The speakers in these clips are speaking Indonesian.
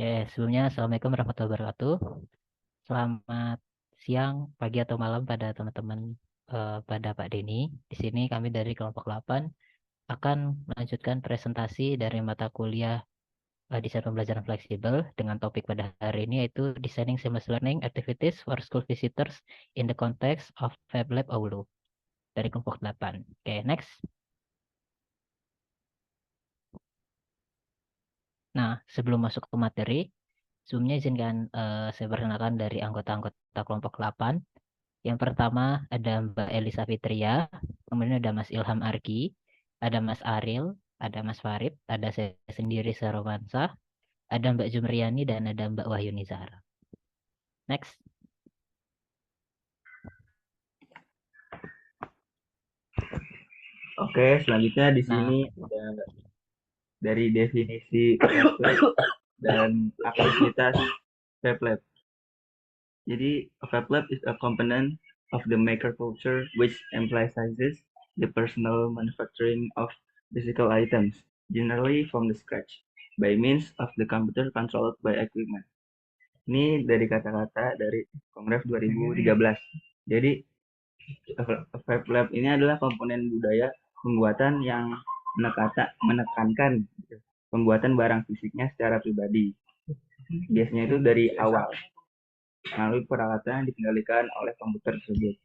Sebelumnya Assalamualaikum warahmatullahi wabarakatuh. Selamat siang, pagi atau malam pada teman-teman, pada Pak Denny. Di sini kami dari kelompok 8 akan melanjutkan presentasi dari mata kuliah Desain Pembelajaran Fleksibel dengan topik pada hari ini yaitu Designing Seamless Learning Activities for School Visitors in the Context of FabLab Aulu dari kelompok 8. Oke, next. Nah, sebelum masuk ke materi, sebelumnya izinkan saya perkenalkan dari anggota-anggota kelompok 8. Yang pertama ada Mbak Elisa Fitria, kemudian ada Mas Ilham Argi, ada Mas Aril, ada Mas Farid, ada saya sendiri Saromansa, ada Mbak Jumriani, dan ada Mbak Wahyuni Zahra. Next. Oke, selanjutnya di Nah, sini ada dari definisi FabLab dan aktivitas FabLab. Jadi, a FabLab is a component of the maker culture which emphasizes the personal manufacturing of physical items, generally from the scratch, by means of the computer controlled by equipment. Ini dari kata-kata dari Kongres 2013. Jadi, FabLab ini adalah komponen budaya pembuatan yang menekankan pembuatan barang fisiknya secara pribadi. Biasanya itu dari awal, melalui peralatan yang dikendalikan oleh komputer tersebut.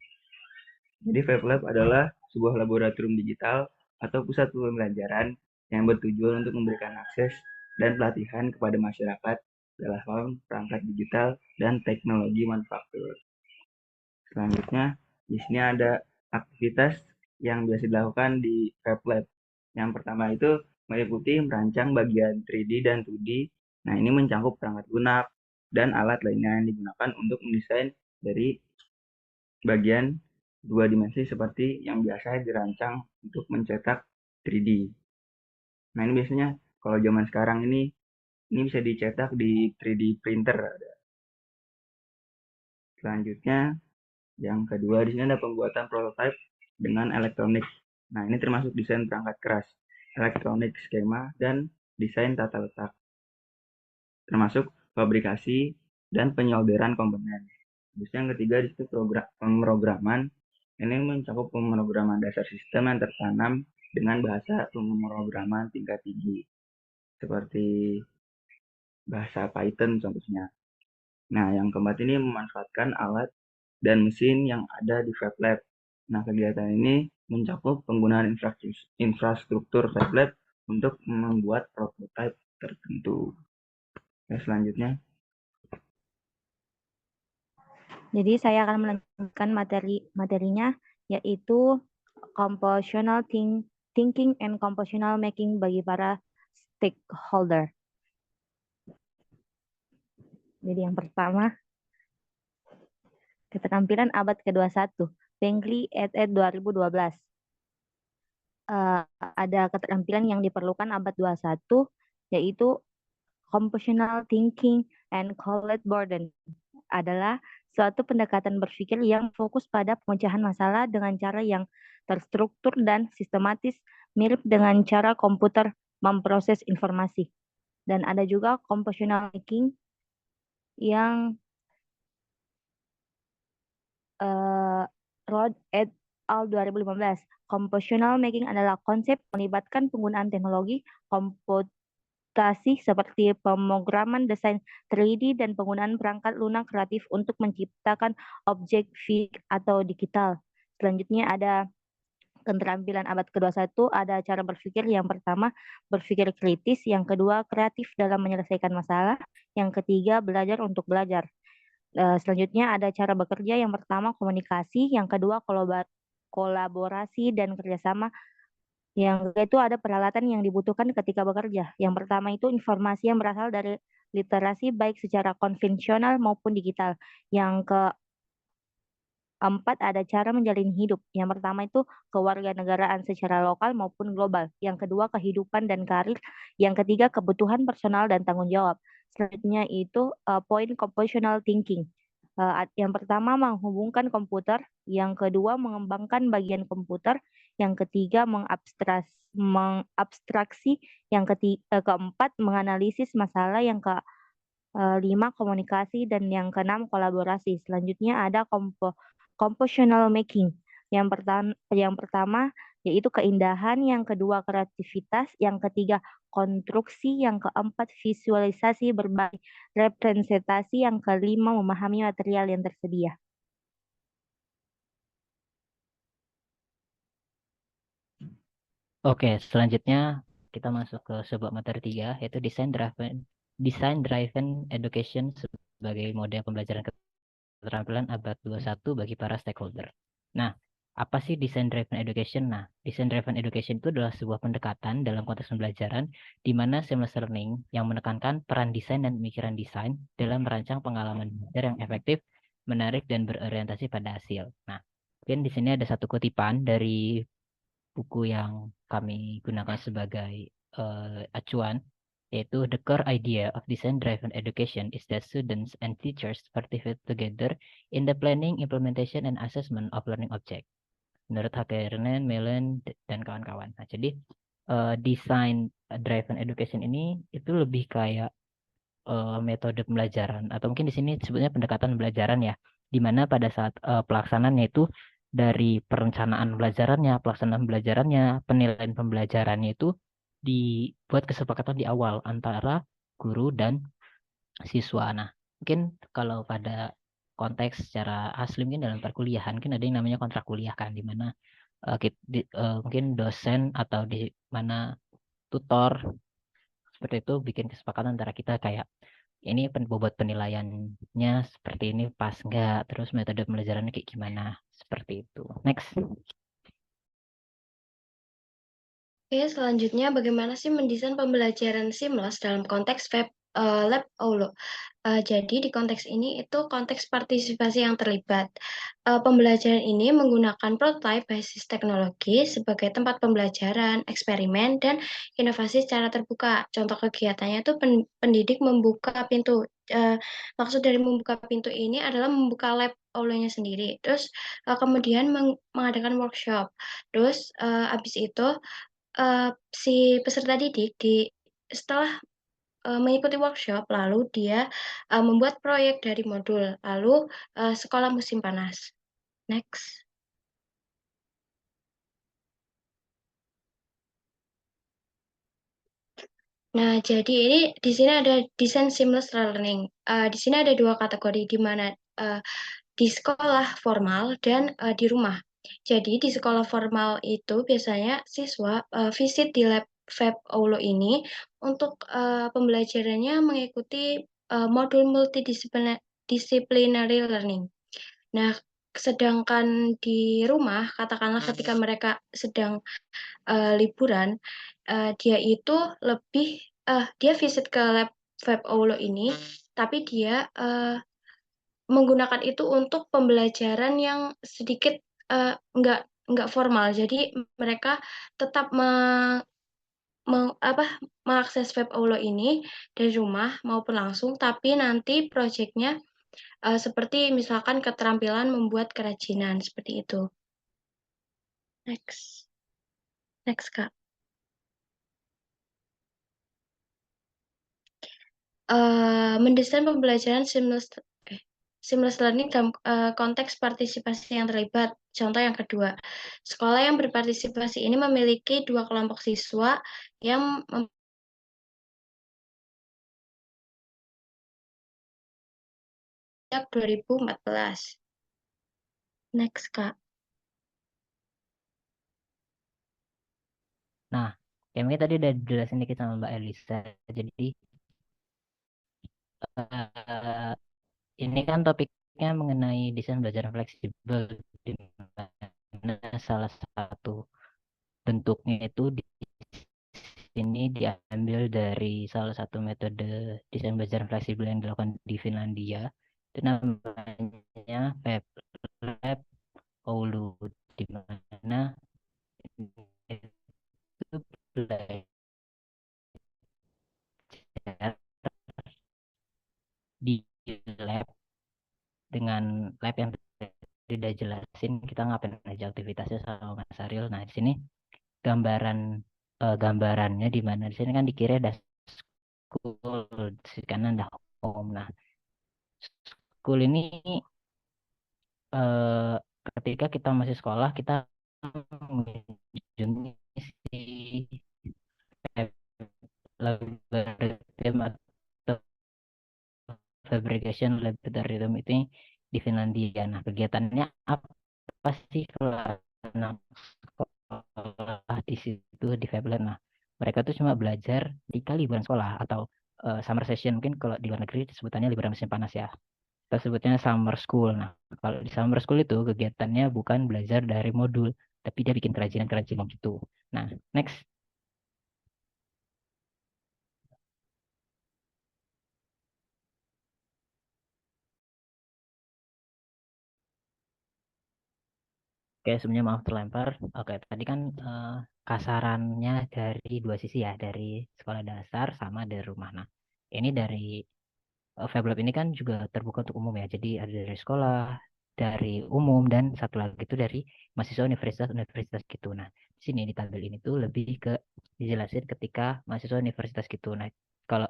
Jadi FabLab adalah sebuah laboratorium digital atau pusat pembelajaran yang bertujuan untuk memberikan akses dan pelatihan kepada masyarakat dalam perangkat digital dan teknologi manufaktur. Selanjutnya, di sini ada aktivitas yang biasa dilakukan di FabLab. Yang pertama itu meliputi merancang bagian 3D dan 2D. Nah, ini mencakup perangkat lunak dan alat lainnya yang digunakan untuk mendesain dari bagian dua dimensi seperti yang biasa dirancang untuk mencetak 3D. Nah, ini biasanya kalau zaman sekarang ini bisa dicetak di 3D printer. Selanjutnya, yang kedua, di sini ada pembuatan prototipe dengan elektronik. Nah, ini termasuk desain perangkat keras, elektronik skema, dan desain tata letak. Termasuk fabrikasi dan penyolderan komponen. Terus yang ketiga, di situ pemrograman. Ini mencakup pemrograman dasar sistem yang tertanam dengan bahasa pemrograman tingkat tinggi. Seperti bahasa Python contohnya. Nah, yang keempat ini memanfaatkan alat dan mesin yang ada di FabLab. Nah, kegiatan ini mencakup penggunaan infrastruktur FabLab untuk membuat prototipe tertentu. Ya, selanjutnya. Jadi saya akan melanjutkan materinya yaitu compositional thinking and compositional making bagi para stakeholder. Jadi yang pertama, keterampilan abad ke-21, Bentley et 2012. Ada keterampilan yang diperlukan abad 21, yaitu compositional thinking and collaboration adalah suatu pendekatan berpikir yang fokus pada pemecahan masalah dengan cara yang terstruktur dan sistematis, mirip dengan cara komputer memproses informasi. Dan ada juga compositional thinking yang Rod et al. 2015. Compositional making adalah konsep melibatkan penggunaan teknologi komputasi seperti pemrograman desain 3D dan penggunaan perangkat lunak kreatif untuk menciptakan objek fisik atau digital. Selanjutnya ada keterampilan abad ke-21, ada cara berpikir. Yang pertama, berpikir kritis. Yang kedua, kreatif dalam menyelesaikan masalah. Yang ketiga, belajar untuk belajar. Selanjutnya ada cara bekerja. Yang pertama komunikasi, yang kedua kolaborasi dan kerjasama. Yang ketiga itu ada peralatan yang dibutuhkan ketika bekerja. Yang pertama itu informasi yang berasal dari literasi baik secara konvensional maupun digital. Yang keempat ada cara menjalin hidup. Yang pertama itu kewarganegaraan secara lokal maupun global. Yang kedua kehidupan dan karir. Yang ketiga kebutuhan personal dan tanggung jawab. Selanjutnya itu poin compositional thinking. Yang pertama menghubungkan komputer, yang kedua mengembangkan bagian komputer, yang ketiga mengabstraksi, yang keempat menganalisis masalah, yang 5 komunikasi, dan yang keenam kolaborasi. Selanjutnya ada compositional making. Yang pertama yaitu keindahan, yang kedua kreativitas, yang ketiga konstruksi, yang keempat visualisasi berbagai representasi, yang kelima memahami material yang tersedia. Oke, selanjutnya kita masuk ke sebuah materi 3, yaitu design driven education sebagai model pembelajaran keterampilan abad 21 bagi para stakeholder. Nah, apa sih design driven education? Nah, design driven education itu adalah sebuah pendekatan dalam konteks pembelajaran di mana seamless learning yang menekankan peran desain dan pemikiran desain dalam merancang pengalaman belajar yang efektif, menarik, dan berorientasi pada hasil. Nah, mungkin di sini ada satu kutipan dari buku yang kami gunakan sebagai acuan, yaitu the core idea of design-driven education is that students and teachers participate together in the planning, implementation, and assessment of learning object. Menurut Hakkarainen, Mellon, dan kawan-kawan. Nah, jadi design-driven education ini itu lebih kayak metode pembelajaran, atau mungkin di sini sebutnya pendekatan pembelajaran ya, di mana pada saat pelaksanaannya itu dari perencanaan pembelajarannya, penilaian pembelajarannya itu dibuat kesepakatan di awal antara guru dan siswa. Nah, mungkin kalau pada konteks secara asli mungkin dalam perkuliahan mungkin ada yang namanya kontrak kuliah kan, di mana mungkin dosen atau di mana tutor seperti itu bikin kesepakatan antara kita kayak ini bobot penilaiannya seperti ini pas enggak, terus metode pembelajarannya kayak gimana, seperti itu. Next. Oke, selanjutnya bagaimana sih mendesain pembelajaran seamless dalam konteks Lab Aulo? Jadi di konteks ini itu konteks partisipasi yang terlibat. Pembelajaran ini menggunakan prototype basis teknologi sebagai tempat pembelajaran, eksperimen, dan inovasi secara terbuka. Contoh kegiatannya itu pendidik membuka pintu. Maksud dari membuka pintu ini adalah membuka lab Aulo-nya sendiri. Terus kemudian mengadakan workshop. Terus habis itu si peserta didik setelah mengikuti workshop, lalu dia membuat proyek dari modul, lalu sekolah musim panas. Next. Nah, jadi ini di sini ada desain seamless learning. Di sini ada dua kategori, di mana di sekolah formal dan di rumah. Jadi di sekolah formal itu biasanya siswa visit di lab Fab Aulo ini untuk pembelajarannya mengikuti modul multidisciplinary learning. Nah, sedangkan di rumah, katakanlah ketika mereka sedang liburan, dia itu lebih dia visit ke lab Fab Aulo ini, tapi dia menggunakan itu untuk pembelajaran yang sedikit nggak formal. Jadi mereka tetap mengakses Web Aulo ini dari rumah maupun langsung, tapi nanti proyeknya seperti misalkan keterampilan membuat kerajinan seperti itu. Next, Kak. Mendesain pembelajaran seamless learning dalam konteks partisipasi yang terlibat. Contoh yang kedua, sekolah yang berpartisipasi ini memiliki 2 kelompok siswa yang 2014. Next, Kak. Nah, ya mungkin tadi udah dijelasin dikit sama Mbak Elisa. Jadi ini kan topiknya mengenai desain belajar fleksibel, di mana salah satu bentuknya itu di sini diambil dari salah satu metode desain belajar fleksibel yang dilakukan di Finlandia. Itu namanya FabLab Oulu, di mana itu belajar di lab dengan lab yang tidak jelasin kita ngapain aja aktivitasnya sama Mas Ariel. Nah, di sini gambarannya di mana di sini kan dikira ada school, di kanan ada home. Nah, school ini eh, ketika kita masih sekolah kita mengunjungi si laboratorium atau fabrication laboratorium itu di Finlandia. Nah, kegiatannya apa sih kalau anak sekolah di situ di Fablab? Nah, mereka tuh cuma belajar ketika liburan sekolah atau summer session, mungkin kalau di luar negeri sebutannya liburan musim panas ya. Kita sebutnya summer school. Nah, kalau di summer school itu kegiatannya bukan belajar dari modul, tapi dia bikin kerajinan-kerajinan gitu. Nah, next. Oke, sebenarnya maaf terlempar. Oke, tadi kan kasarannya dari dua sisi ya, dari sekolah dasar sama dari rumah. Nah, ini dari Fab Lab ini kan juga terbuka untuk umum ya. Jadi ada dari sekolah, dari umum, dan satu lagi itu dari mahasiswa universitas-universitas gitu. Nah, di sini di tabel ini tuh lebih ke dijelasin ketika mahasiswa universitas gitu. Nah, kalau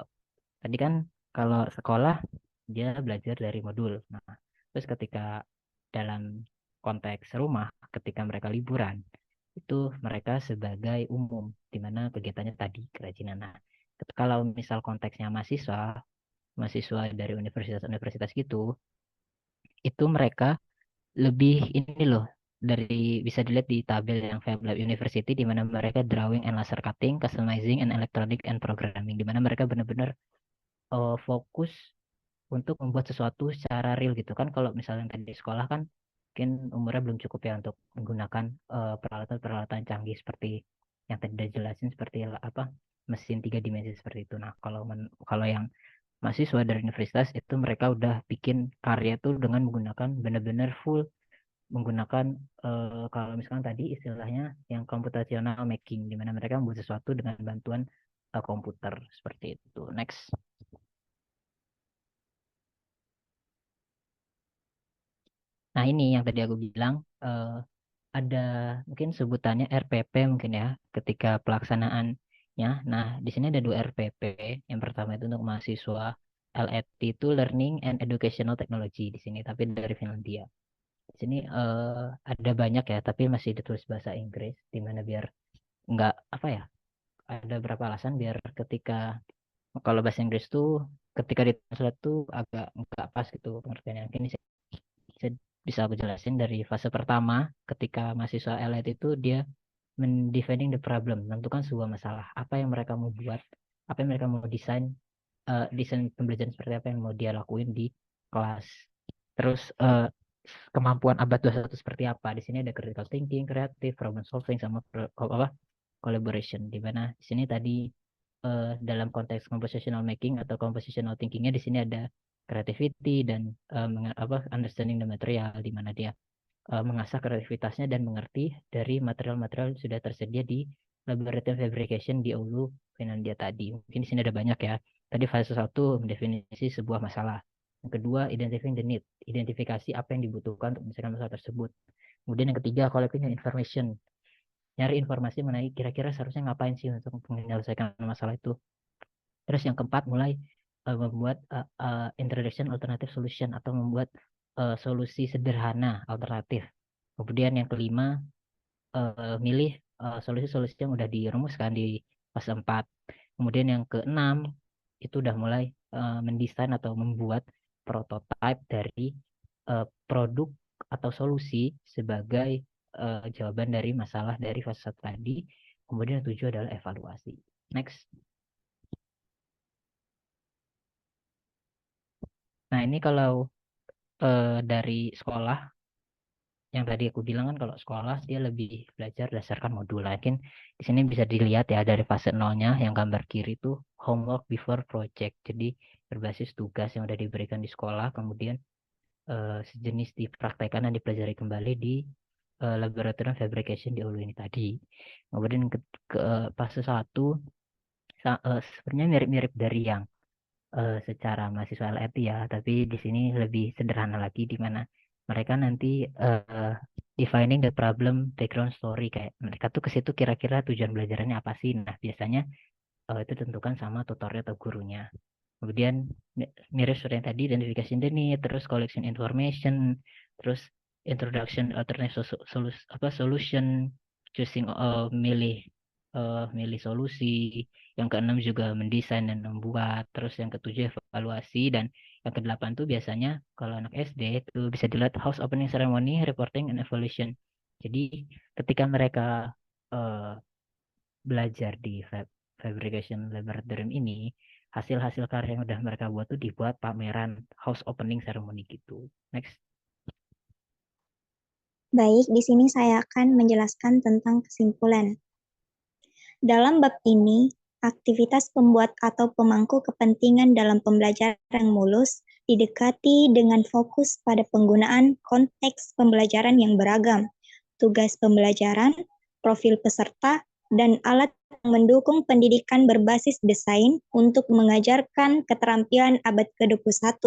tadi kan kalau sekolah dia belajar dari modul. Nah, terus ketika dalam konteks rumah, ketika mereka liburan, itu mereka sebagai umum, di mana kegiatannya tadi kerajinan. Nah, kalau misal konteksnya mahasiswa, mahasiswa dari universitas-universitas gitu, itu mereka lebih ini loh, dari bisa dilihat di tabel yang Fab Lab University, di mana mereka drawing and laser cutting, customizing and electronic and programming, di mana mereka benar-benar fokus untuk membuat sesuatu secara real gitu kan. Kalau misalnya tadi di sekolah kan mungkin umurnya belum cukup ya untuk menggunakan peralatan-peralatan canggih seperti yang tadi udah jelasin, seperti apa, mesin 3 dimensi seperti itu. Nah, kalau yang mahasiswa dari universitas itu mereka udah bikin karya tuh dengan menggunakan benar-benar full menggunakan kalau misalkan tadi istilahnya yang computational making, di mana mereka membuat sesuatu dengan bantuan komputer seperti itu. Next. Nah, ini yang tadi aku bilang ada mungkin sebutannya RPP mungkin ya ketika pelaksanaannya. Nah, di sini ada 2 RPP. Yang pertama itu untuk mahasiswa LET itu Learning and Educational Technology di sini, tapi dari Finlandia. Di sini ada banyak ya, tapi masih ditulis bahasa Inggris, di mana biar nggak apa ya, ada beberapa alasan biar ketika kalau bahasa Inggris tuh ketika ditranslate tuh agak nggak pas gitu pengertiannya. Mungkin bisa, bisa aku jelasin dari fase pertama ketika mahasiswa LET itu dia mendefining the problem, menentukan sebuah masalah, apa yang mereka mau buat, apa yang mereka mau desain, desain pembelajaran seperti apa yang mau dia lakuin di kelas. Terus kemampuan abad 21 seperti apa. Di sini ada critical thinking, kreatif, problem solving, sama apa collaboration. Di mana di sini tadi dalam konteks compositional making atau compositional thinkingnya di sini ada creativity dan understanding the material, di mana dia mengasah kreativitasnya dan mengerti dari material-material yang sudah tersedia di laboratorium fabrication di Oulu, Finlandia tadi. Mungkin di sini ada banyak ya. Tadi fase 1 mendefinisi sebuah masalah. Yang kedua, identifying the need, identifikasi apa yang dibutuhkan untuk menyelesaikan masalah tersebut. Kemudian yang ketiga, collecting information, nyari informasi mengenai kira-kira seharusnya ngapain sih untuk menyelesaikan masalah itu. Terus yang keempat, mulai membuat introduction alternative solution atau membuat solusi sederhana alternatif. Kemudian yang kelima, milih solusi-solusi yang udah dirumuskan di fase 4. Kemudian yang keenam, itu udah mulai mendesain atau membuat prototipe dari produk atau solusi sebagai jawaban dari masalah dari fase 1 tadi. Kemudian yang 7 adalah evaluasi. Next. Nah, ini kalau dari sekolah, yang tadi aku bilang kan kalau sekolah dia lebih belajar berdasarkan modul. Mungkin di sini bisa dilihat ya dari fase 0-nya yang gambar kiri itu homework before project. Jadi berbasis tugas yang udah diberikan di sekolah, kemudian sejenis dipraktekkan dan dipelajari kembali di laboratorium fabrication di Ulu ini tadi. Kemudian ke fase 1 sebenarnya mirip-mirip dari yang secara mahasiswa LRT ya, tapi di sini lebih sederhana lagi, di mana mereka nanti defining the problem background story, kayak mereka tuh ke situ kira-kira tujuan belajarannya apa sih. Nah, biasanya itu ditentukan sama tutornya atau gurunya. Kemudian mirip seperti yang tadi, identification the need, terus collection information, terus introduction alternative solution, choosing milih solusi. Yang keenam juga mendesain dan membuat. Terus yang ketujuh evaluasi, dan yang kedelapan tuh biasanya kalau anak SD itu bisa dilihat house opening ceremony, reporting, and evaluation. Jadi ketika mereka belajar di fabrication laboratorium ini, hasil-hasil karya yang udah mereka buat tuh dibuat pameran house opening ceremony gitu. Next. Baik, di sini saya akan menjelaskan tentang kesimpulan. Dalam bab ini, aktivitas pembuat atau pemangku kepentingan dalam pembelajaran yang mulus didekati dengan fokus pada penggunaan konteks pembelajaran yang beragam, tugas pembelajaran, profil peserta, dan alat yang mendukung pendidikan berbasis desain untuk mengajarkan keterampilan abad ke-21,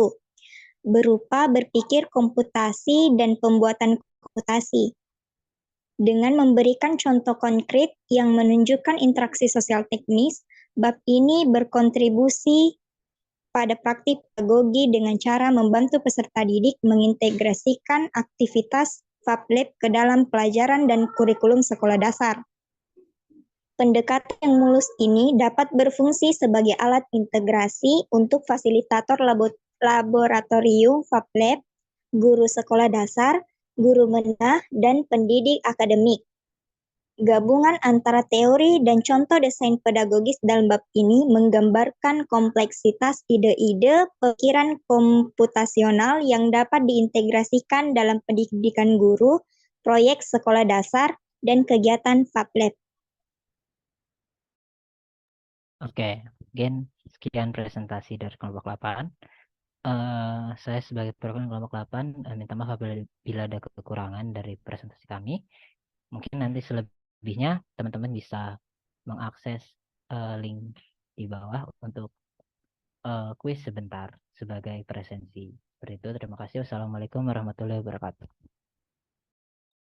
berupa berpikir komputasi dan pembuatan komputasi. Dengan memberikan contoh konkret yang menunjukkan interaksi sosial teknis, bab ini berkontribusi pada praktik pedagogi dengan cara membantu peserta didik mengintegrasikan aktivitas FabLab ke dalam pelajaran dan kurikulum sekolah dasar. Pendekatan yang mulus ini dapat berfungsi sebagai alat integrasi untuk fasilitator laboratorium FabLab, guru sekolah dasar, guru menengah, dan pendidik akademik. Gabungan antara teori dan contoh desain pedagogis dalam bab ini menggambarkan kompleksitas ide-ide pikiran komputasional yang dapat diintegrasikan dalam pendidikan guru, proyek sekolah dasar, dan kegiatan FabLab. Oke, again, sekian presentasi dari kelompok 8. Saya sebagai perwakilan kelompok 8 minta maaf bila ada kekurangan dari presentasi kami. Mungkin nanti selebihnya teman-teman bisa mengakses link di bawah untuk kuis sebentar sebagai presensi. Seperti itu, terima kasih. Wassalamualaikum warahmatullahi wabarakatuh.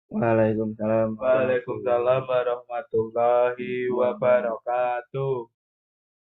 Waalaikumsalam. Waalaikumsalam warahmatullahi wabarakatuh.